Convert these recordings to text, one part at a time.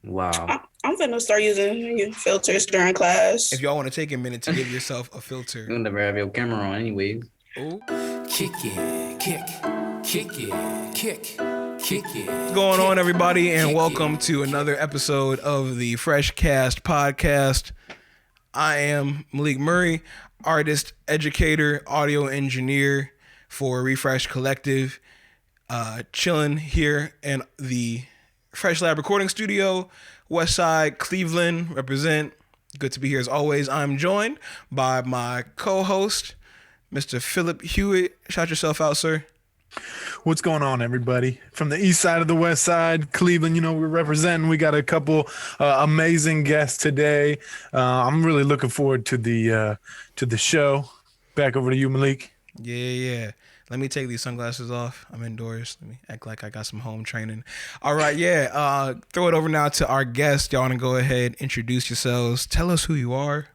Wow. I'm gonna start using filters during If class. y'all want to take a minute to give yourself a filter. You'll never have your camera on anyway. Oh, Kick it, kick it, kick it. what's going on, everybody, and welcome to another episode of the Freshcast podcast. I am Malik Murray, artist, educator, audio engineer for Refresh Collective, chilling here in the Fresh Lab recording studio, West Side, Cleveland, represent. Good to be here as always. I'm joined by my co-host, Mr. Philip Hewitt. Shout yourself out, sir. What's going on, everybody? From the east side of the west side, Cleveland, we're representing. We got a couple amazing guests today. I'm really looking forward to the show. Back over to you, Malik. Yeah. Let me take these sunglasses off. I'm indoors. Let me act like I got some home training. All right, throw it over now to our guests. Y'all want to go ahead, introduce yourselves. Tell us who you are.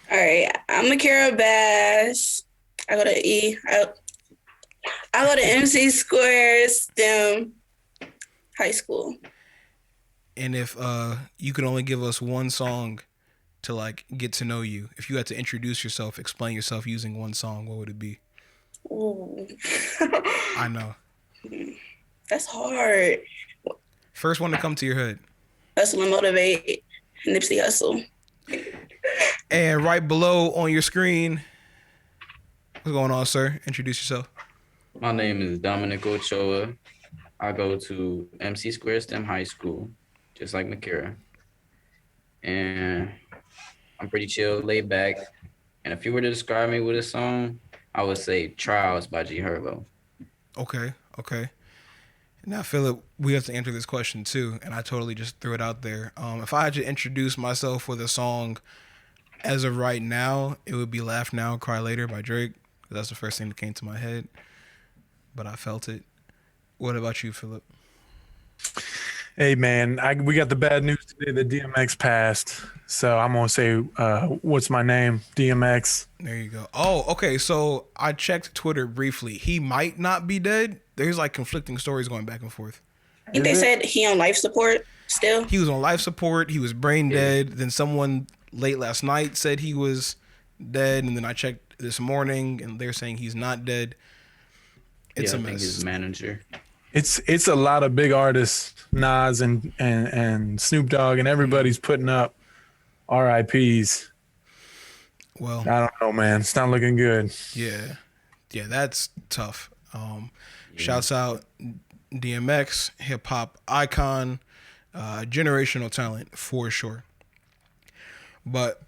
All right, I'm Makaira Bass. I go to I go to MC2 Stem High School. And if you could only give us one song to like get to know you, if you had to introduce yourself, explain yourself using one song, what would it be? Ooh. I know. That's hard. First one to come to your head. Hustle and motivate. Nipsey Hustle. And right below on your screen, what's going on, sir? Introduce yourself. My name is Dom and Makaira. I go to MC2 Stem High School, just like Makaira. And I'm pretty chill, laid back. And if you were to describe me with a song, I would say Trials by G Herbo. Okay. Now, Philip, we have to answer this question too, and I totally just threw it out there. If I had to introduce myself with a song as of right now, it would be Laugh Now, Cry Later by Drake. That's the first thing that came to my head, but I felt it. What about you, Philip? Hey, man, we got the bad news today that DMX passed. So I'm going to say, what's my name? DMX. There you go. Oh, okay. So I checked Twitter briefly. He might not be dead. There's like conflicting stories going back and forth. I think they said he on life support still. He was on life support. He was brain dead. Then someone late last night said he was dead. And then I checked this morning and they're saying he's not dead. It's a I mess. think his manager. It's a lot of big artists, Nas and Snoop Dogg, and everybody's putting up RIPs. Well, I don't know, man. It's not looking good. Yeah, that's tough. Shouts out DMX, hip hop icon, generational talent for sure. But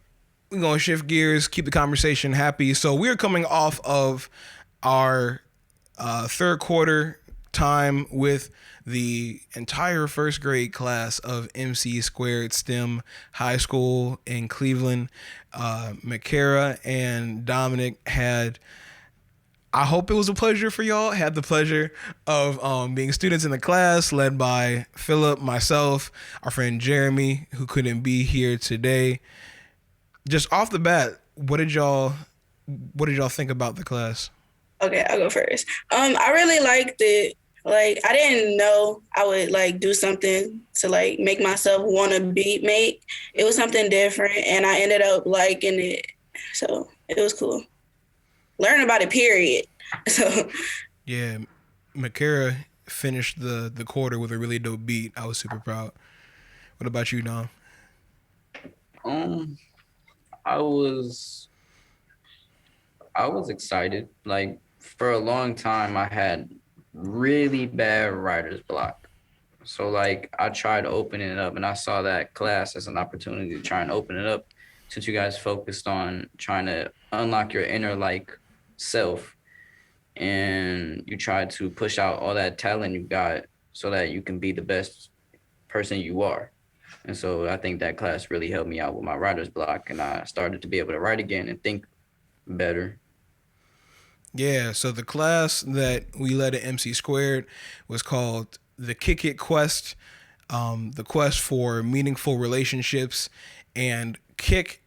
we're gonna shift gears, keep the conversation happy. So we're coming off of our third quarter time with the entire first grade class of MC2 Stem High School in Cleveland. Makaira and Dominic had, I hope it was a pleasure for y'all, had the pleasure of being students in the class led by Philip, myself, our friend Jeremy, who couldn't be here today. Just off the bat, what did y'all think about the class? Okay, I'll go first. I really liked it. Like, I didn't know I would like do something to like make myself want to beat make. It was something different, and I ended up liking it. So it was cool. Learn about it, period. So yeah, Makaira finished the quarter with a really dope beat. I was super proud. What about you, Dom? I was excited. Like, for a long time, I had really bad writer's block. So, like, I tried opening it up, and I saw that class as an opportunity to try and open it up, since you guys focused on trying to unlock your inner, like, self, and you tried to push out all that talent you got so that you can be the best person you are. And so I think that class really helped me out with my writer's block, and I started to be able to write again and think better. Yeah, so the class that we led at MC2 was called the Kick It Quest, the quest for meaningful relationships. And kick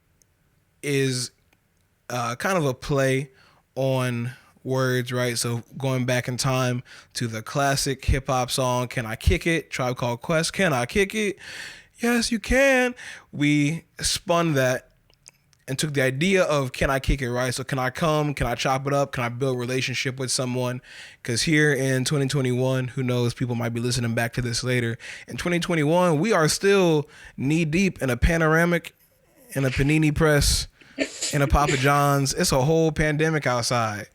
is kind of a play on words, right? So going back in time to the classic hip hop song, Can I Kick It? Tribe Called Quest, Can I Kick It? yes, you can. We spun that and took the idea of, can I kick it, right? So can I come? Can I chop it up? Can I build a relationship with someone? Because here in 2021, who knows, people might be listening back to this later. In 2021, we are still knee deep in a panoramic, in a panini press, in a Papa John's. It's a whole pandemic outside.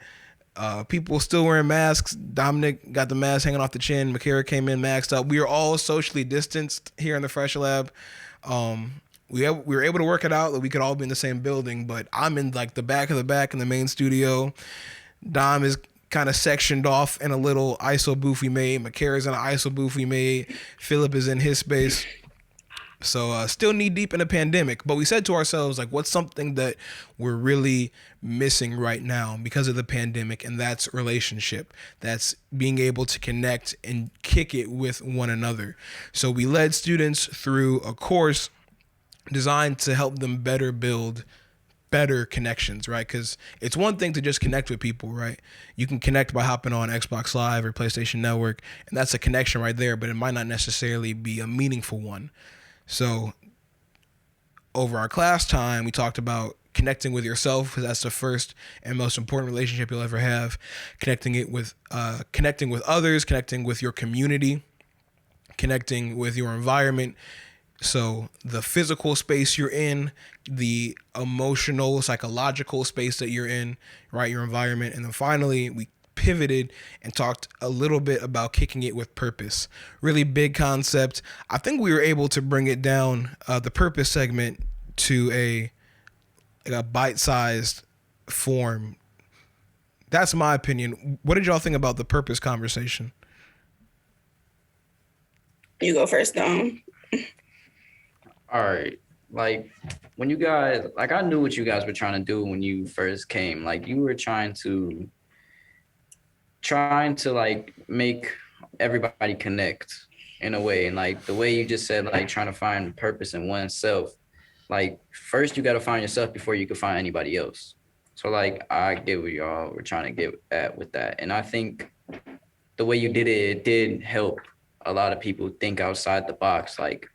People still wearing masks. Dominic got the mask hanging off the chin. Makaira came in maxed up. We are all socially distanced here in the Fresh Lab. We were able to work it out that we could all be in the same building, but I'm in like the back of the back in the main studio. Dom is kind of sectioned off in a little ISO booth we made. Makaira's in an ISO booth we made. Philip is in his space. So still knee deep in a pandemic, but we said to ourselves, like, what's something that we're really missing right now because of the pandemic? And that's relationship. That's being able to connect and kick it with one another. So we led students through a course designed to help them better build better connections, right? Because it's one thing to just connect with people, right? You can connect by hopping on Xbox Live or PlayStation Network, and that's a connection right there, but it might not necessarily be a meaningful one. So over our class time, we talked about connecting with yourself, because that's the first and most important relationship you'll ever have. Connecting with others, connecting with your community, connecting with your environment. So the physical space you're in, the emotional, psychological space that you're in, right? Your environment. And then finally, we pivoted and talked a little bit about kicking it with purpose. Really big concept. I think we were able to bring it down, the purpose segment, to a bite-sized form. That's my opinion. What did y'all think about the purpose conversation? You go first, Dom. All right. Like when you guys, like I knew what you guys were trying to do when you first came. Like you were trying to like make everybody connect in a way. And like the way you just said, like trying to find purpose in oneself. Like first you got to find yourself before you can find anybody else. So like I get what y'all were trying to get at with that. And I think the way you did it, it did help a lot of people think outside the box. Like,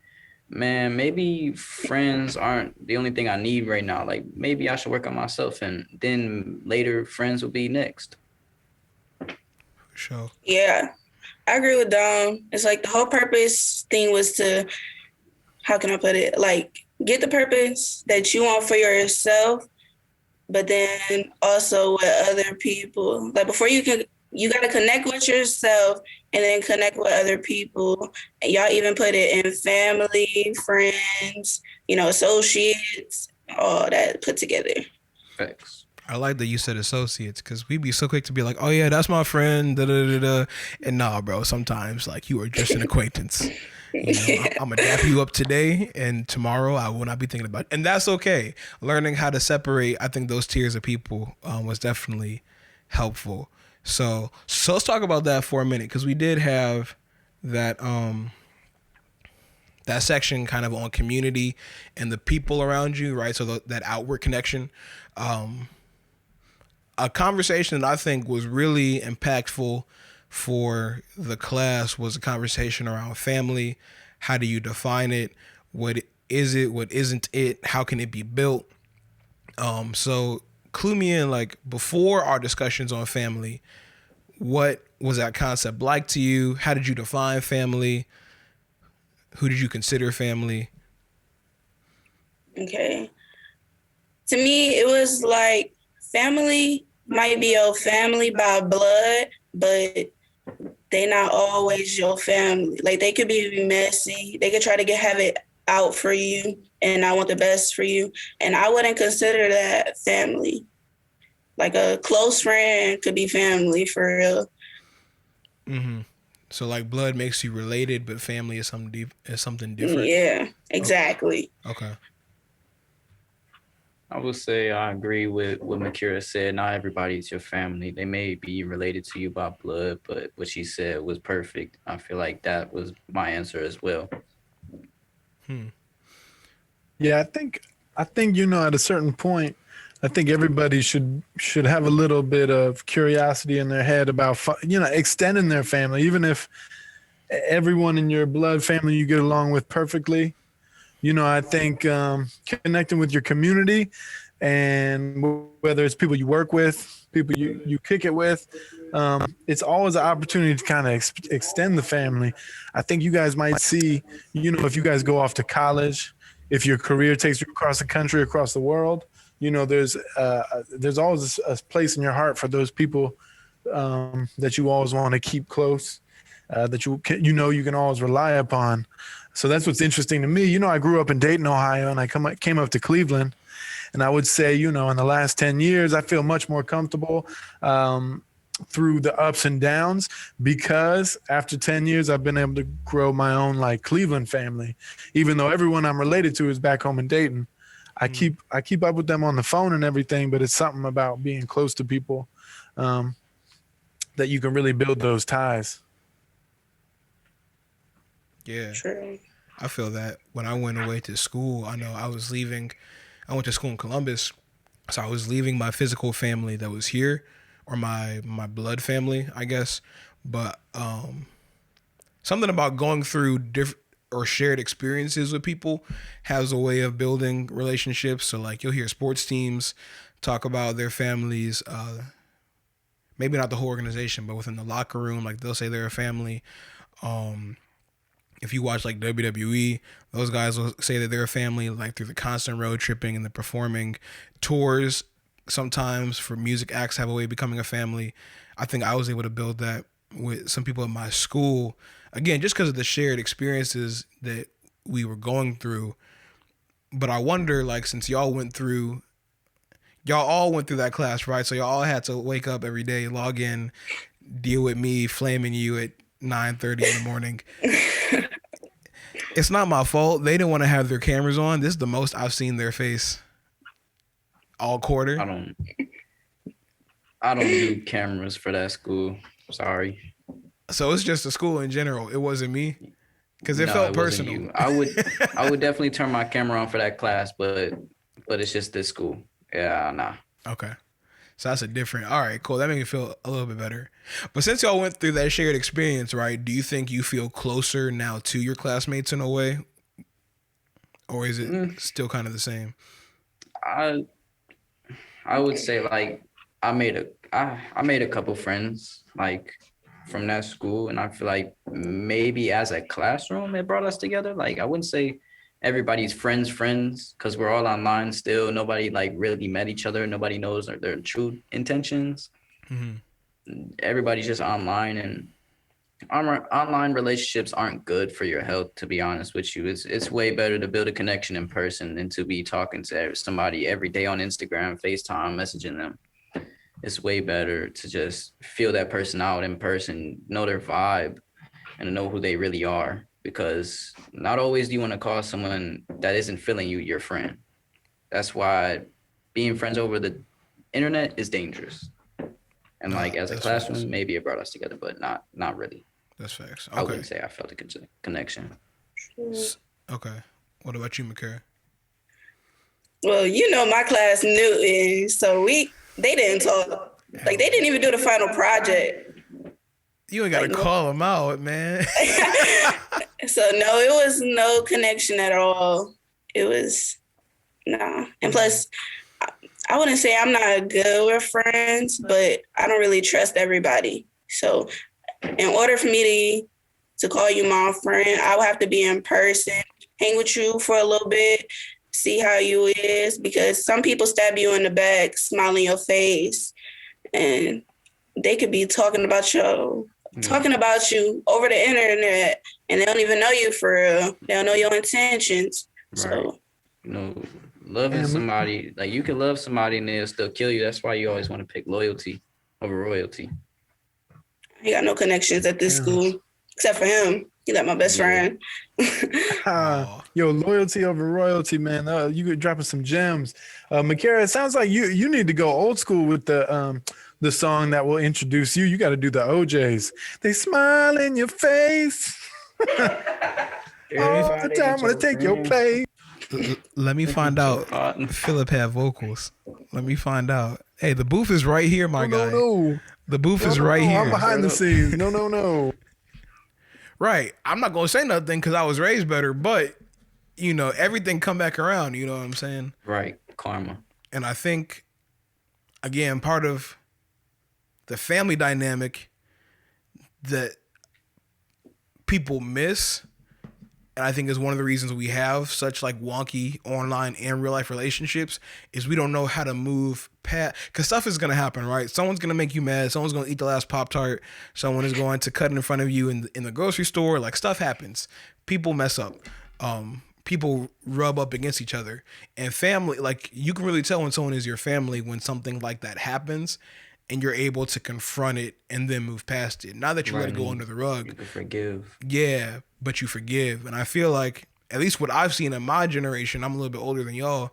man, maybe friends aren't the only thing I need right now. Like maybe I should work on myself, and then later friends will be next. Sure. Yeah, I agree with Dom. It's like the whole purpose thing was to, how can I put it? Like get the purpose that you want for yourself, but then also with other people. Like before you got to connect with yourself and then connect with other people. And y'all even put it in family, friends, associates, all that put together. Thanks. I like that you said associates, because we'd be so quick to be like, oh yeah, that's my friend, da da da da. And nah, bro, sometimes like you are just an acquaintance. I'm gonna dap you up today, and tomorrow I will not be thinking about it. And that's okay. Learning how to separate, I think, those tiers of people was definitely helpful. So let's talk about that for a minute, because we did have that that section kind of on community and the people around you, right? So that outward connection. A conversation that I think was really impactful for the class was a conversation around family. How do you define it? What is it? What isn't it? How can it be built? So clue me in, like before our discussions on family, what was that concept like to you? How did you define family? Who did you consider family? Okay. To me, it was like family might be your family by blood, but they not always your family. Like they could be messy. They could try to have it out for you, and I want the best for you. And I wouldn't consider that family. Like a close friend could be family for real. Mm-hmm. So like blood makes you related, but family is something different. Yeah, exactly. Okay. I would say I agree with what Makaira said. Not everybody's your family. They may be related to you by blood, but what she said was perfect. I feel like that was my answer as well. Yeah, I think at a certain point, I think everybody should have a little bit of curiosity in their head about extending their family, even if everyone in your blood family you get along with perfectly. I think connecting with your community, and whether it's people you work with, people you kick it with, it's always an opportunity to kind of extend the family. I think you guys might see, if you guys go off to college, if your career takes you across the country, across the world, there's always a place in your heart for those people that you always want to keep close, that you can always rely upon. So that's what's interesting to me. I grew up in Dayton, Ohio, and I came up to Cleveland. And I would say, in the last 10 years, I feel much more comfortable through the ups and downs, because after 10 years, I've been able to grow my own Cleveland family. Even though everyone I'm related to is back home in Dayton, I keep up with them on the phone and everything. But it's something about being close to people that you can really build those ties. Yeah, True. I feel that when I went away to school, I know I went to school in Columbus, so I was leaving my physical family that was here, or my blood family, I guess. But something about going through different or shared experiences with people has a way of building relationships. So you'll hear sports teams talk about their families, maybe not the whole organization, but within the locker room, they'll say they're a family. If you watch WWE, those guys will say that they're a family, through the constant road tripping and the performing tours. Sometimes for music acts have a way of becoming a family. I think I was able to build that with some people at my school. Again, just because of the shared experiences that we were going through. But I wonder, since y'all all went through that class, right? So y'all all had to wake up every day, log in, deal with me flaming you at 9:30 in the morning. It's not my fault. They didn't want to have their cameras on. This is the most I've seen their face all quarter. I don't do cameras for that school. Sorry. So it's just the school in general. It wasn't me, because it felt personal. You. I would definitely turn my camera on for that class, but it's just this school. Yeah, nah. Okay. So that's a different. All right, cool. That makes me feel a little bit better. But since y'all went through that shared experience, right? Do you think you feel closer now to your classmates in a way, or is it still kind of the same? I would say I made a couple friends from that school, and I feel like maybe as a classroom it brought us together. I wouldn't say everybody's friends because we're all online still. Nobody really met each other. Nobody knows their true intentions. Mm-hmm. Everybody's just online, and online relationships aren't good for your health, to be honest with you. It's way better to build a connection in person than to be talking to somebody every day on Instagram, FaceTime, messaging them. It's way better to just feel that person out in person, know their vibe, and know who they really are. Because not always do you want to call someone that isn't feeling you your friend. That's why being friends over the internet is dangerous. And as a classroom, facts. Maybe it brought us together, but not really. That's facts. Okay. I wouldn't say I felt a connection. Okay. What about you, Makaira? Well, my class knew it, so they didn't talk. They didn't even do the final project. You ain't got to call them out, man. So no, it was no connection at all. It was nah. And plus, I wouldn't say I'm not good with friends, but I don't really trust everybody. So in order for me to call you my friend, I would have to be in person, hang with you for a little bit, see how you is, because some people stab you in the back, smile in your face, and they could be talking about you over the internet, and they don't even know you for real. They don't know your intentions. Right. So, loving somebody, you can love somebody and they'll still kill you. That's why you always want to pick loyalty over royalty. I got no connections at this school except for him. He's like my best friend. Yo, loyalty over royalty, man. You could drop us some gems. Makaira, it sounds like you need to go old school with the song that will introduce you. You got to do the OJs. They smile in your face all the time when I take your place. Let me find out. Philip had vocals. Let me find out. Hey, the booth is right here, my guy. No. The booth is right here. I'm behind the scenes. No. Right. I'm not going to say nothing because I was raised better, but you know, everything come back around. You know what I'm saying? Right. Karma. And I think, again, part of the family dynamic that people miss, and I think is one of the reasons we have such like wonky online and real life relationships, is we don't know how to move past, because stuff is going to happen, right? Someone's going to make you mad. Someone's going to eat the last Pop-Tart. Someone is going to cut in front of you in the grocery store. Like, stuff happens. People mess up. People rub up against each other. And family, like, you can really tell when someone is your family when something like that happens and you're able to confront it and then move past it. Not that you let it go under the rug. You can forgive. Yeah, but you forgive. And I feel like, at least what I've seen in my generation, I'm a little bit older than y'all,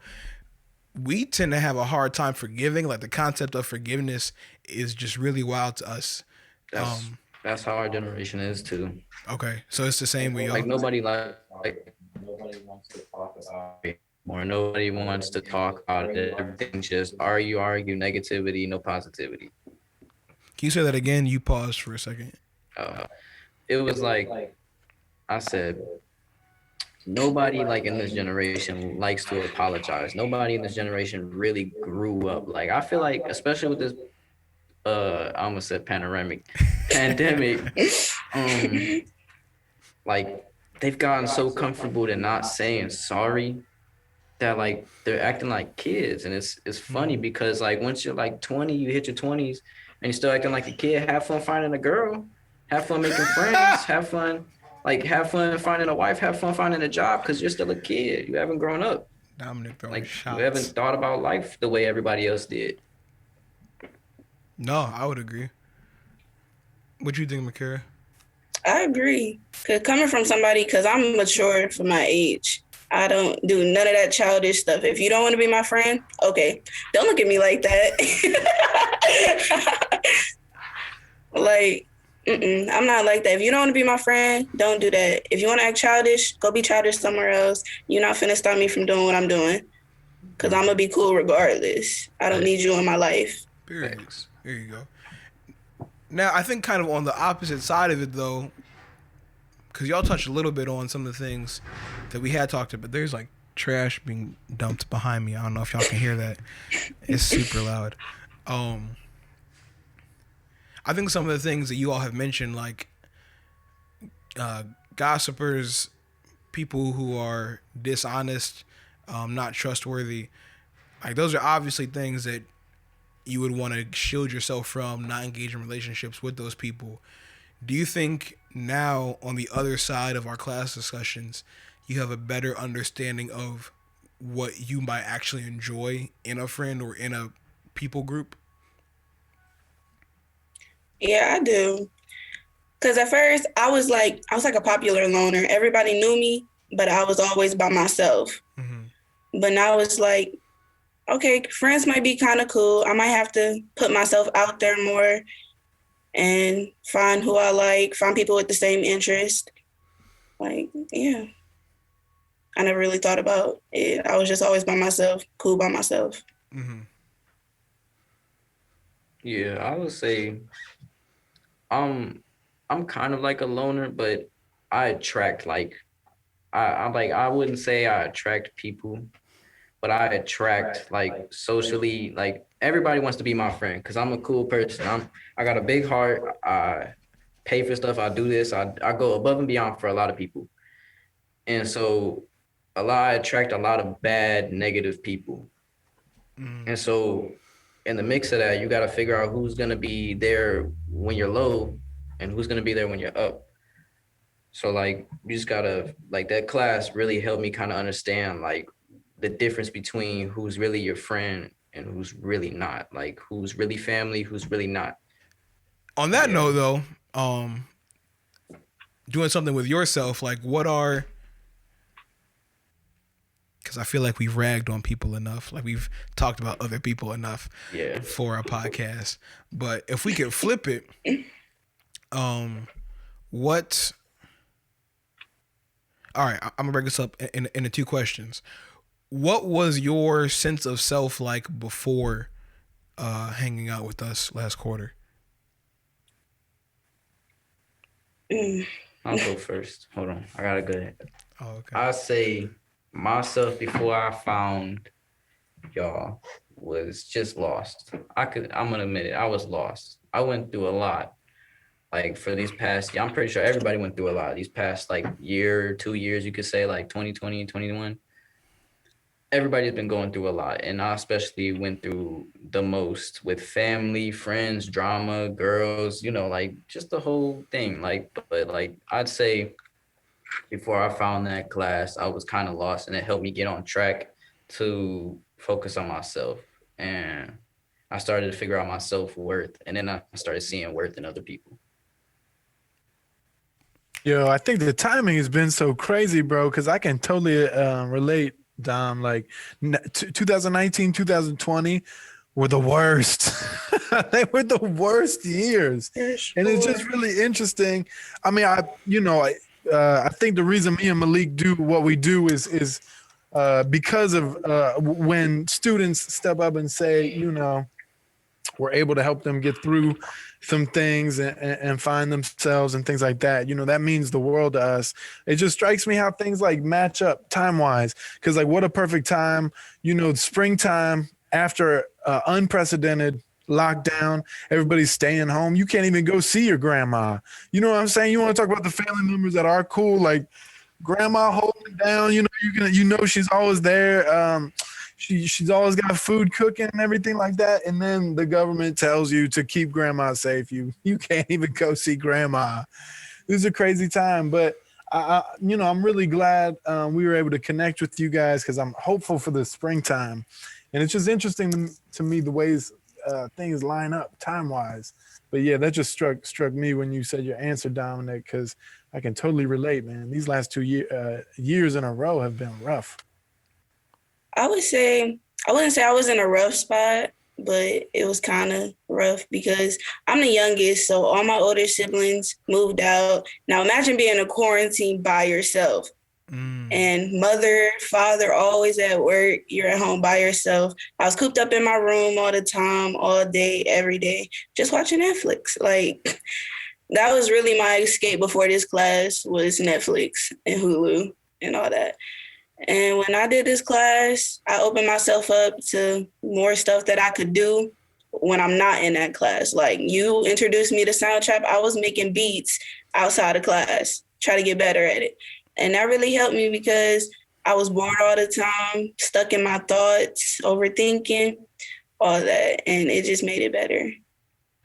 we tend to have a hard time forgiving. Like, the concept of forgiveness is just really wild to us. That's how our generation is too. Okay, so it's the same with y'all. Like nobody nobody wants to talk about it, or nobody wants to talk about it. Everything's just argue, negativity, no positivity. Can you say that again? You paused for a second. It was like I said, nobody like in this generation likes to apologize. Nobody in this generation really grew up. Like, I feel like, especially with this I almost said pandemic, like, they've gotten so comfortable to not saying sorry that like they're acting like kids. And it's funny because like once you're like 20, you hit your 20s and you're still acting like a kid. Have fun finding a girl, have fun making friends, have fun finding a wife, have fun finding a job, because you're still a kid. You haven't grown up. Dominic throwing Like, shots. you haven't thought about life the way everybody else did. No, I would agree. What you think, Makaira? I agree. Cause coming from somebody, cause I'm mature for my age. I don't do none of that childish stuff. If you don't want to be my friend, okay, don't look at me like that. Like, I'm not like that. If you don't want to be my friend, don't do that. If you want to act childish, go be childish somewhere else. You're not finna stop me from doing what I'm doing, cause I'm gonna be cool regardless. I don't need you in my life. Period. There you go. Now, I think kind of on the opposite side of it, though, because y'all touched a little bit on some of the things that we had talked about. There's like trash being dumped behind me. I don't know if y'all can hear that. It's super loud. I think some of the things that you all have mentioned, like gossipers, people who are dishonest, not trustworthy, like those are obviously things that you would want to shield yourself from, not engage in relationships with those people. Do you think now, on the other side of our class discussions, you have a better understanding of what you might actually enjoy in a friend or in a people group? Yeah, I do. Cause at first I was like a popular loner. Everybody knew me, but I was always by myself. Mm-hmm. But now it's like, okay, friends might be kind of cool. I might have to put myself out there more and find who I like, find people with the same interest. Like, yeah. I never really thought about it. I was just always by myself, cool by myself. Mm-hmm. Yeah, I would say I'm kind of like a loner, but I attract I wouldn't say I attract people, but I attract like socially, like everybody wants to be my friend because I'm a cool person. I got a big heart. I pay for stuff. I do this. I go above and beyond for a lot of people. And so I attract a lot of bad, negative people. Mm. And so in the mix of that, you got to figure out who's going to be there when you're low and who's going to be there when you're up. So like, you just got to, like, that class really helped me kind of understand like the difference between who's really your friend and who's really not, like who's really family, who's really not. On that note though, doing something with yourself, like what are, because I feel like we've ragged on people enough, like we've talked about other people enough for our podcast. But if we could flip it, what? All right, I'm gonna break this up into two questions. What was your sense of self like before hanging out with us last quarter? I'll go first. Hold on, I gotta go ahead. Oh, okay. I say myself before I found y'all was just lost. I'm gonna admit it, I was lost. I went through a lot. Like for these past, I'm pretty sure everybody went through a lot. These past like year, 2 years, you could say like 2020 and 21. Everybody's been going through a lot. And I especially went through the most with family, friends, drama, girls, like just the whole thing. But like I'd say before I found that class, I was kind of lost and it helped me get on track to focus on myself. And I started to figure out my self-worth. And then I started seeing worth in other people. Yo, I think the timing has been so crazy, bro, because I can totally relate, Dom. Like 2019, 2020 were the worst. They were the worst years. And it's just really interesting. I mean, I think the reason me and Malik do what we do is because of when students step up and say, we're able to help them get through some things and find themselves and things like that. That means the world to us. It just strikes me how things like match up time wise. Cause like what a perfect time, springtime after unprecedented lockdown, everybody's staying home. You can't even go see your grandma. You know what I'm saying? You want to talk about the family members that are cool, like grandma holding it down, she's always there. She's always got food cooking and everything like that. And then the government tells you to keep grandma safe. You can't even go see grandma. This is a crazy time, but I'm really glad we were able to connect with you guys because I'm hopeful for the springtime. And it's just interesting to me the ways things line up time wise. But yeah, that just struck me when you said your answer, Dominic, because I can totally relate, man. These last 2 years in a row have been rough. I wouldn't say I was in a rough spot, but it was kind of rough because I'm the youngest. So all my older siblings moved out. Now imagine being in a quarantine by yourself and mother, father, always at work. You're at home by yourself. I was cooped up in my room all the time, all day, every day, just watching Netflix. Like that was really my escape before this class was Netflix and Hulu and all that. And when I did this class, I opened myself up to more stuff that I could do when I'm not in that class. Like you introduced me to sound trap. I was making beats outside of class, try to get better at it. And that really helped me because I was bored all the time, stuck in my thoughts, overthinking, all that. And it just made it better.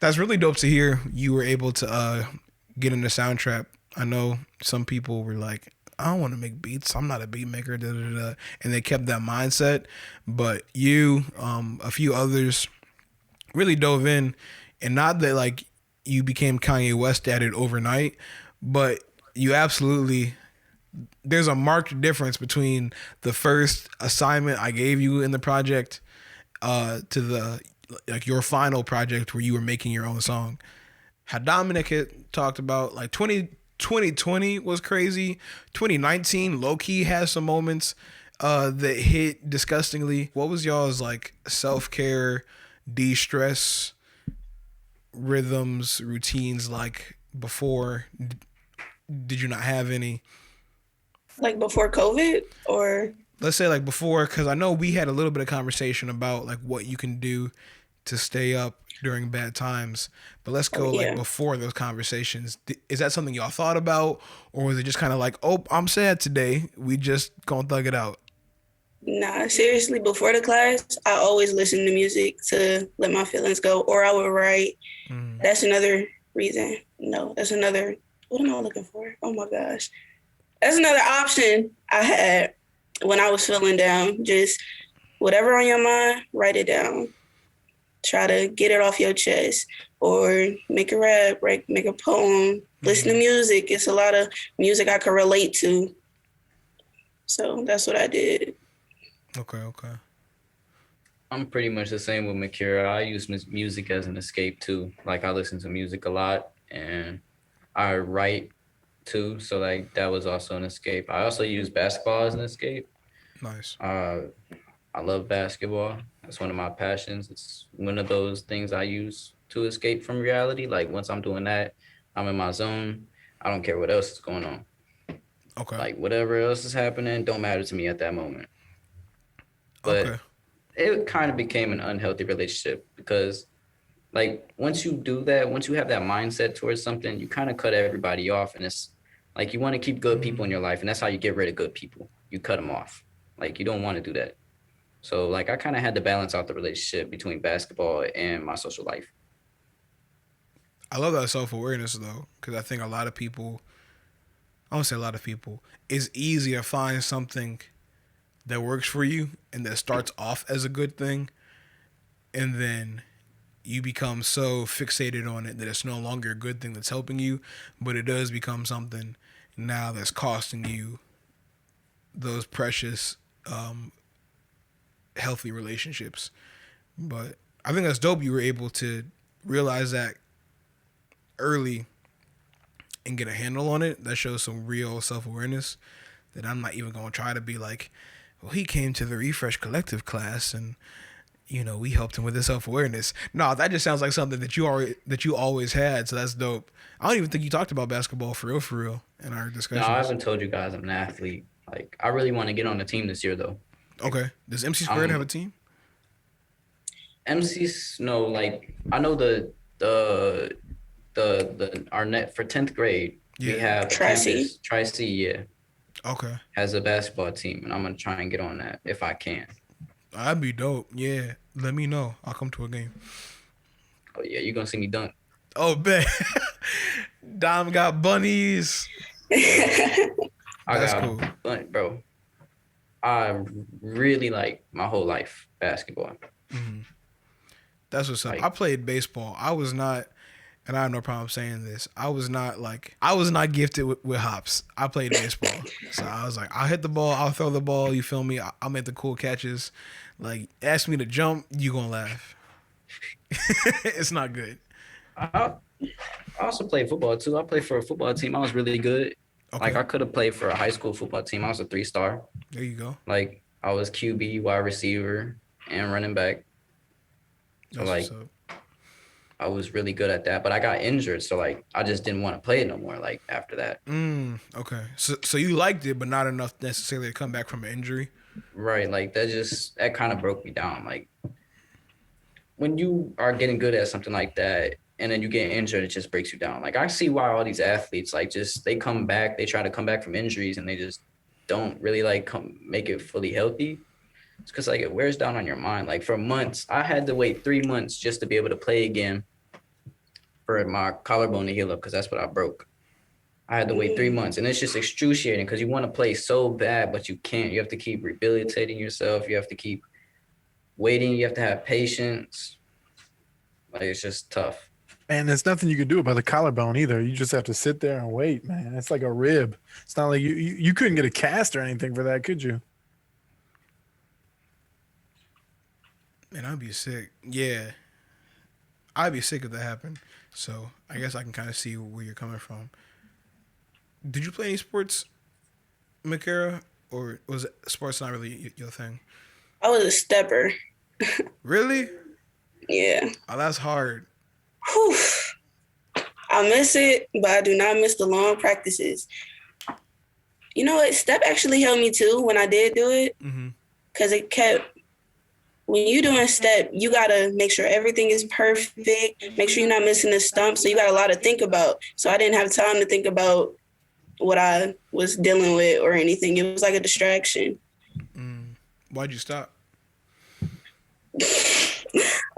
That's really dope to hear you were able to get into sound trap. I know some people were like, I don't want to make beats. I'm not a beat maker, and they kept that mindset. But you, a few others, really dove in, and not that like you became Kanye West at it overnight, but you absolutely. There's a marked difference between the first assignment I gave you in the project to the like your final project where you were making your own song. How Dominic had talked about like 2020 was crazy. 2019 low-key has some moments that hit disgustingly. What was y'all's like self-care, de-stress rhythms, routines like before? Did you not have any? Like before COVID or? Let's say like before, because I know we had a little bit of conversation about like what you can do to stay up during bad times, but let's go like before those conversations. Is that something y'all thought about, or was it just kind of like, oh, I'm sad today, we just gonna thug it out? Nah, seriously, before the class, I always listen to music to let my feelings go, or I would write. That's another reason. No, that's another, what am I looking for? Oh my gosh. That's another option I had when I was feeling down. Just whatever on your mind, write it down. Try to get it off your chest, or make a rap, make a poem, listen to music. It's a lot of music I could relate to. So that's what I did. Okay. I'm pretty much the same with Makaira. I use music as an escape too. Like I listen to music a lot and I write too. So like that was also an escape. I also use basketball as an escape. Nice. I love basketball. That's one of my passions. It's one of those things I use to escape from reality. Like once I'm doing that, I'm in my zone. I don't care what else is going on. Okay. Like whatever else is happening don't matter to me at that moment. But Okay. it kind of became an unhealthy relationship because like once you do that, once you have that mindset towards something, you kind of cut everybody off, and it's like you want to keep good people in your life, and that's how you get rid of good people. You cut them off. Like you don't want to do that. So like I kind of had to balance out the relationship between basketball and my social life. I love that self-awareness though, because I think a lot of people, I don't say a lot of people, it's easy to find something that works for you and that starts off as a good thing, and then you become so fixated on it that it's no longer a good thing that's helping you, but it does become something now that's costing you those precious, healthy relationships. But I think that's dope you were able to realize that early and get a handle on it. That shows some real self-awareness that I'm not even going to try to be like, well, he came to the Refresh Collective class and we helped him with his self-awareness. No, that just sounds like something that you always had. So that's dope. I don't even think you talked about basketball for real in our No, discussions. I haven't told you guys I'm an athlete. Like I really want to get on the team this year though. Okay. Does MC Squared have a team? MC's no, like I know the our net for 10th grade, we Yeah. have Tri-C. campus Tri-C, yeah, Okay. has a basketball team, and I'm gonna try and get on that if I can. That'd be dope. Yeah. Let me know. I'll come to a game. Oh yeah, you're gonna see me dunk. Oh, bet. Dom got bunnies. I That's got cool. bro. I really like my whole life basketball. That's what's up. Like- I played baseball. I was not, and I have no problem saying this, I was not gifted with hops. I played baseball. So I was like, I'll hit the ball, I'll throw the ball, you feel me? I'll make the cool catches. Like, ask me to jump, you gonna laugh. It's not good. I also played football too. I played for a football team. I was really good. Okay. Like I could have played for a high school football team. I was a 3-star. There you go. Like I was QB, wide receiver, and running back. So That's like what's up. I was really good at that, but I got injured, so like I just didn't want to play it no more. Like after that, Okay. So you liked it, but not enough necessarily to come back from an injury. right? Like that kind of broke me down. Like when you are getting good at something like that, and then you get injured, it just breaks you down. Like I see why all these athletes like they come back, they try to come back from injuries, and they just don't really like make it fully healthy. It's because like it wears down on your mind. Like for months, I had to wait 3 months just to be able to play again for my collarbone to heal up because that's what I broke. I had to wait 3 months, and it's just excruciating because you want to play so bad, but you can't. You have to keep rehabilitating yourself. You have to keep waiting. You have to have patience. Like it's just tough. And there's nothing you can do about the collarbone either. You just have to sit there and wait, man. It's like a rib. It's not like you couldn't get a cast or anything for that, could you? Man, I'd be sick. Yeah. I'd be sick if that happened. So I guess I can kind of see where you're coming from. Did you play any sports, Makaira? Or was it, sports not really your thing? I was a stepper. Really? Yeah. Oh, that's hard. Whew. I miss it, but I do not miss the long practices. You know what? Step actually helped me too when I did do it. Because it kept, when you're doing step, you got to make sure everything is perfect. Make sure you're not missing a stump. So you got a lot to think about. So I didn't have time to think about what I was dealing with or anything. It was like a distraction. Why'd you stop?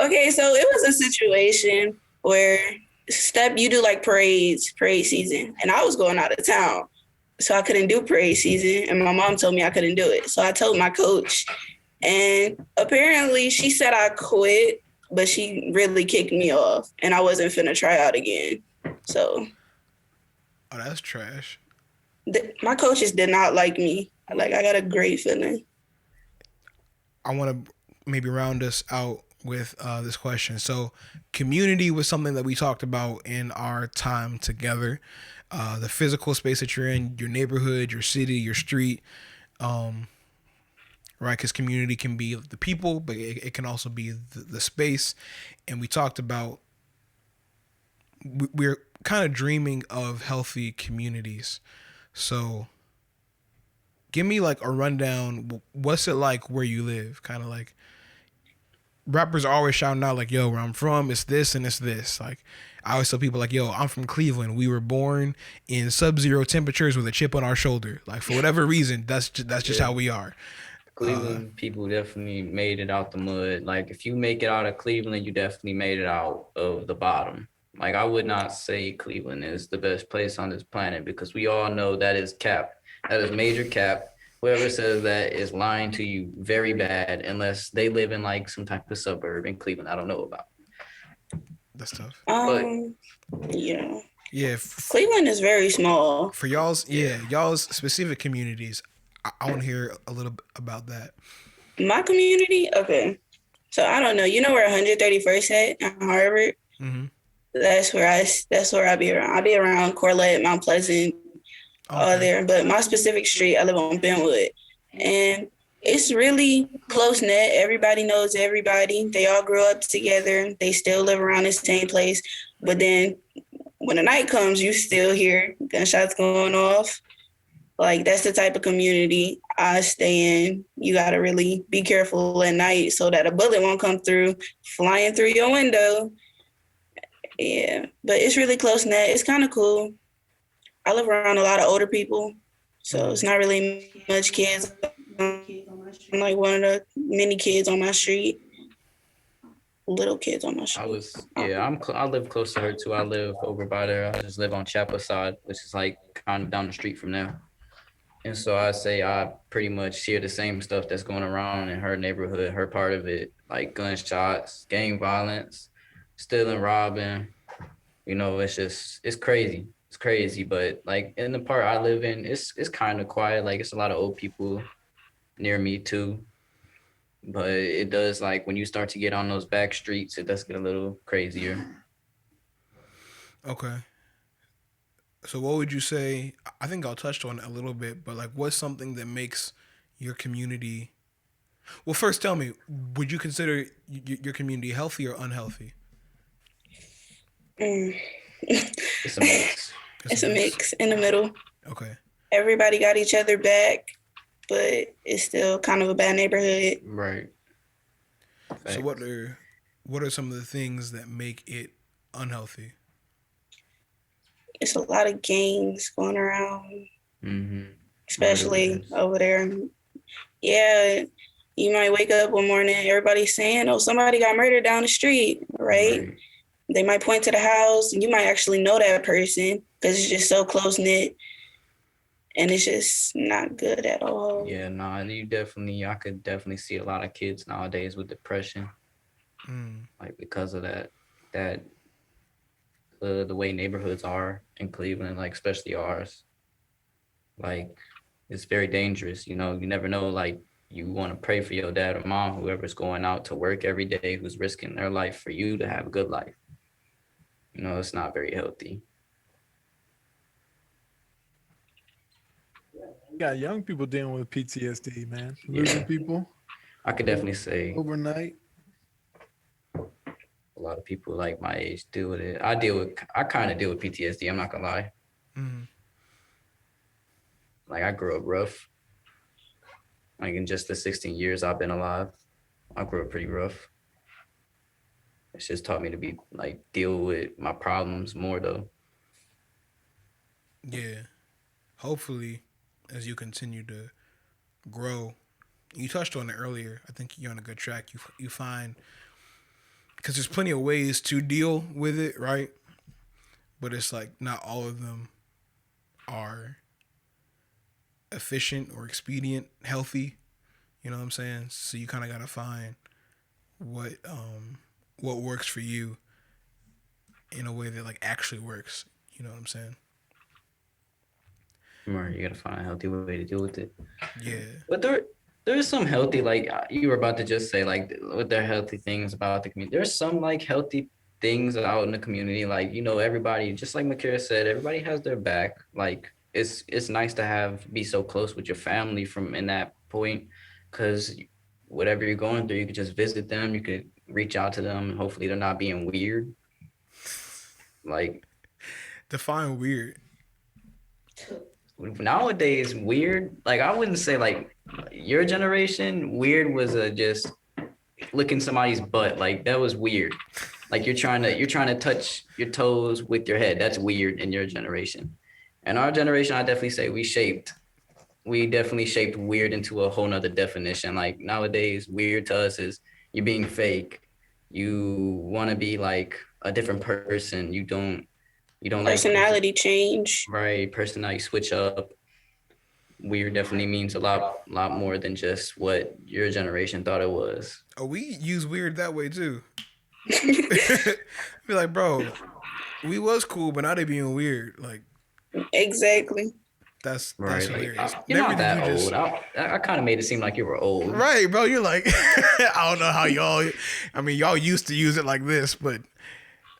Okay, so it was a situation where step, you do like parade season, and I was going out of town, so I couldn't do parade season, and my mom told me I couldn't do it. So I told my coach, and apparently she said I quit, but she really kicked me off, and I wasn't finna try out again. So Oh, that's trash. my coaches did not like me. Like I got a great feeling. I want to maybe round us out with this question. So community was something that we talked about in our time together. The physical space that you're in, your neighborhood, your city, your street, right? Because community can be the people, but it can also be the space. And we talked about, we're kind of dreaming of healthy communities. So give me like a rundown. What's it like where you live? Kind of like rappers are always shouting out like, yo, where I'm from, it's this and it's this. Like, I always tell people like, yo, I'm from Cleveland. We were born in sub-zero temperatures with a chip on our shoulder. Like, for whatever reason, that's just how we are. Cleveland people definitely made it out the mud. Like if you make it out of Cleveland, you definitely made it out of the bottom. Like I would not say Cleveland is the best place on this planet because we all know that is cap. That is major cap. Whoever says that is lying to you very bad unless they live in like some type of suburb in Cleveland I don't know about. That's tough. Yeah. Yeah. Cleveland is very small. For y'all's specific communities, I want to hear a little bit about that. My community? Okay. So I don't know. You know where 131st at Harvard? Mm-hmm. That's where I be around. I be around Corlett, Mount Pleasant, all there. But my specific street, I live on Benwood. And it's really close knit. Everybody knows everybody. They all grew up together. They still live around the same place. But then when the night comes, you still hear gunshots going off. Like, that's the type of community I stay in. You got to really be careful at night so that a bullet won't come through, flying through your window. Yeah, but it's really close-knit. It's kind of cool. I live around a lot of older people, so it's not really much kids. I'm like one of the many kids on my street. Little kids on my street. I live close to her, too. I live over by there. I just live on Chapel side, which is, like, kind of down the street from there. And so I say I pretty much share the same stuff that's going around in her neighborhood, her part of it, like gunshots, gang violence, stealing, robbing. You know, it's crazy. It's crazy. But like in the part I live in, it's kind of quiet. Like it's a lot of old people near me too. But it does, like when you start to get on those back streets, it does get a little crazier. Okay. So what would you say? I think I'll touch on it a little bit, but like, what's something that makes your community? Well, first, tell me, would you consider your community healthy or unhealthy? It's a mix. It's a mix in the middle. Okay. Everybody got each other back, but it's still kind of a bad neighborhood. Right. So what are some of the things that make it unhealthy? It's a lot of gangs going around, especially over there. Yeah, you might wake up one morning, everybody's saying, oh, somebody got murdered down the street, right? They might point to the house, and you might actually know that person because it's just so close-knit, and it's just not good at all. Yeah, no, I could definitely see a lot of kids nowadays with depression, like because of that the way neighborhoods are in Cleveland, like especially ours. Like it's very dangerous. You know, you never know. Like you want to pray for your dad or mom, whoever's going out to work every day, who's risking their life for you to have a good life. You know, it's not very healthy. You got young people dealing with PTSD, man. Losing people. I could definitely say overnight. A lot of people like my age deal with it. I kind of deal with PTSD. I'm not gonna lie. Like I grew up rough. Like in just the 16 years I've been alive, I grew up pretty rough. It's just taught me to be like deal with my problems more though. Yeah. Hopefully, as you continue to grow, you touched on it earlier. I think you're on a good track. You find, because there's plenty of ways to deal with it, right? But it's like not all of them are efficient or expedient, healthy. You know what I'm saying? So you kind of got to find what works for you in a way that like actually works. You know what I'm saying? Right, you gotta find a healthy way to deal with it. Yeah. But there is some healthy, like you were about to just say, like with their healthy things about the community. There's some like healthy things out in the community. Like, you know, everybody, just like Makaira said, everybody has their back. Like it's nice to be so close with your family from in that point, because whatever you're going through, you could just visit them, you could reach out to them, and hopefully they're not being weird. Like define weird. nowadays weird. Like I wouldn't say like your generation weird was just licking somebody's butt. Like that was weird. Like you're trying to touch your toes with your head. That's weird in your generation. And our generation, I definitely say we definitely shaped weird into a whole nother definition. Like nowadays, weird to us is you being fake. You want to be like a different person. You don't like Personality change. right personality switch up. Weird definitely means a lot more than just what your generation thought it was. Oh, we use weird that way too. Be like, bro, we was cool, but now they being weird. Like Exactly. that's Right. hilarious. You're Never not did that you old. I kind of made it seem like you were old. Right, bro. You're like, I don't know how y'all. I mean, y'all used to use it like this, but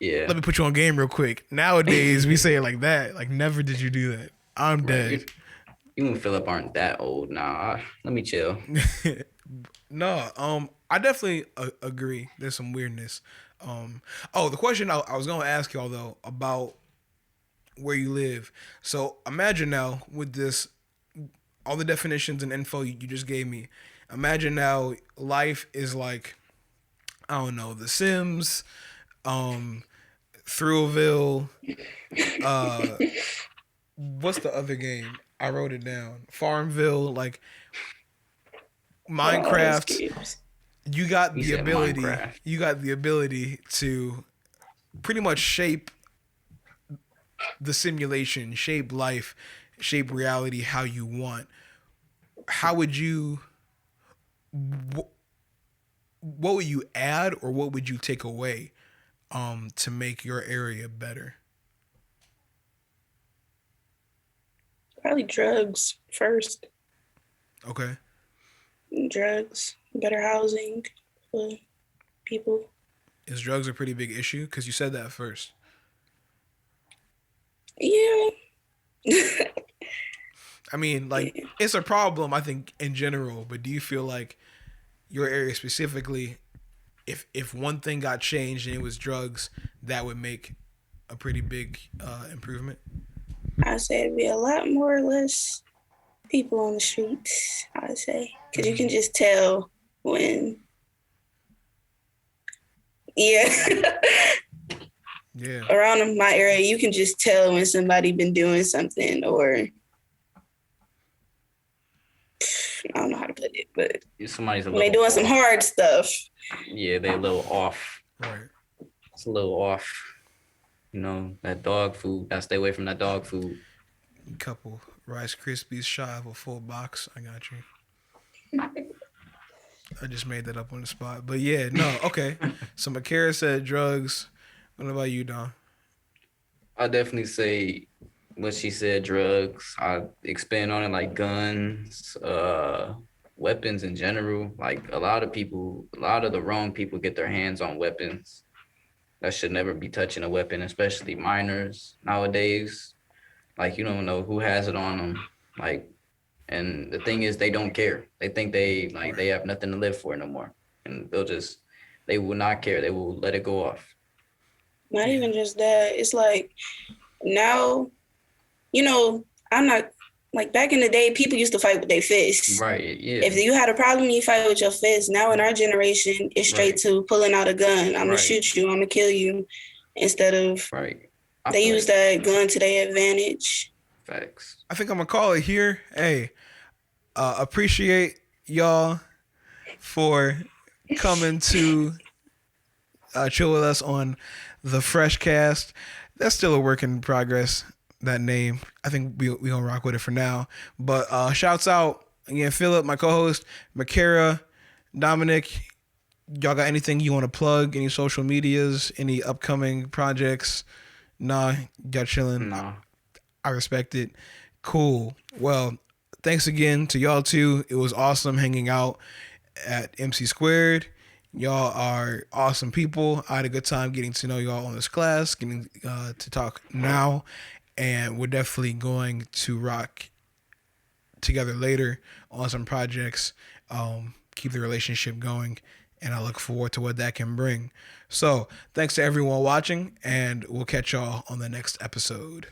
Yeah. let me put you on game real quick. Nowadays, we say it like that. Like, never did you do that. I'm dead. You and Philip aren't that old. Nah, let me chill. No, I definitely agree. There's some weirdness. The question I was gonna ask y'all though about where you live. So imagine now with this, all the definitions and info you just gave me. Imagine now life is like, I don't know, The Sims, Thrillville. What's the other game? I wrote it down. Farmville, like Minecraft. You got He the said ability. Minecraft. You got the ability to pretty much shape the simulation, shape life, shape reality how you want. How would you? What would you add, or what would you take away, to make your area better? Probably drugs first. Okay. Drugs, better housing for people. Is drugs a pretty big issue? Because you said that first. Yeah. I mean, like, it's a problem, I think, in general, but do you feel like your area specifically, if one thing got changed and it was drugs, that would make a pretty big improvement? I say it'd be a lot more or less people on the streets, I would say. Because you can just tell when. Yeah. Yeah. Around my area, you can just tell when somebody been doing something, or I don't know how to put it, but Somebody's a when they little doing some hard stuff. Yeah, they're a little off. Right. It's a little off. You know, that dog food. Gotta stay away from that dog food. Couple Rice Krispies shy of a full box. I got you. I just made that up on the spot. But yeah, no, okay. So Makaira said drugs. What about you, Don? I definitely say what she said, drugs. I expand on it like guns, weapons in general. Like a lot of the wrong people get their hands on weapons. That should never be touching a weapon, especially minors nowadays. Like you don't know who has it on them. Like, and the thing is, they don't care. They think they have nothing to live for no more, and they will not care. They will let it go off. Not even just that. It's like now, I'm not like back in the day, people used to fight with their fists. Right. Yeah. If you had a problem, you fight with your fist. Now in our generation, it's straight to pulling out a gun. I'm gonna shoot you. I'm gonna kill you. Instead of they use that gun to their advantage. Facts. I think I'm gonna call it here. Hey, appreciate y'all for coming to chill with us on the Freshcast. That's still a work in progress, that name. I think we gonna rock with it for now. But shouts out again, Philip, my co-host, Makaira, Dominic. Y'all got anything you want to plug? Any social medias? Any upcoming projects? Nah, y'all chilling. No. I respect it. Cool. Well, thanks again to y'all too. It was awesome hanging out at MC Squared. Y'all are awesome people. I had a good time getting to know y'all on this class, getting to talk now, and we're definitely going to rock together later on some projects. Keep the relationship going, and I look forward to what that can bring. So, thanks to everyone watching, and we'll catch y'all on the next episode.